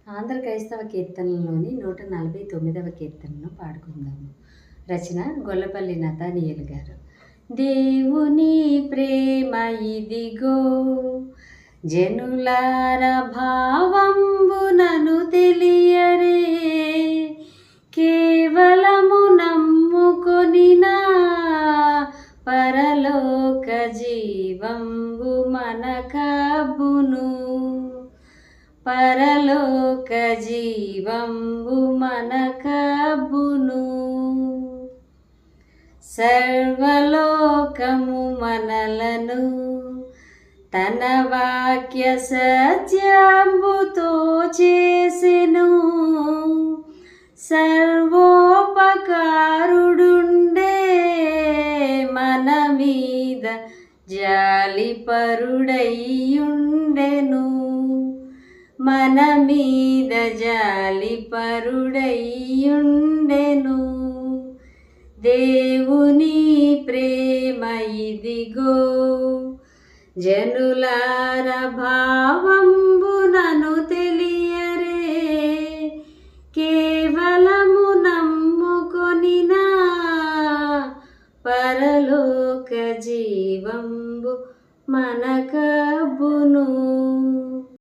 ఆంధ్ర క్రైస్తవ కీర్తనలోని 149వ కీర్తనను పాడుకుందాము. రచన గొల్లపల్లి నతానియేలు గారు. దేవుని ప్రేమ ఇదిగో, జనులార భావంబునను తెలియరే, కేవలము నమ్ముకొనినా పరలోక జీవంబు మనకబ్బును. పరలోక జీవంబు మనకబ్బును. సర్వలోకము మనలను తన వాక్య సత్యంబుతో చేసెను. సర్వోపకారుడుండే మన మీద జాలిపరుడైయుండెను. మన మీద జాలిపరుడైయుండెను. దేవుని ప్రేమ ఇదిగో, జనులార భావంబునను తెలియరే, కేవలము నమ్ముకొనినా పరలోక జీవంబు మనక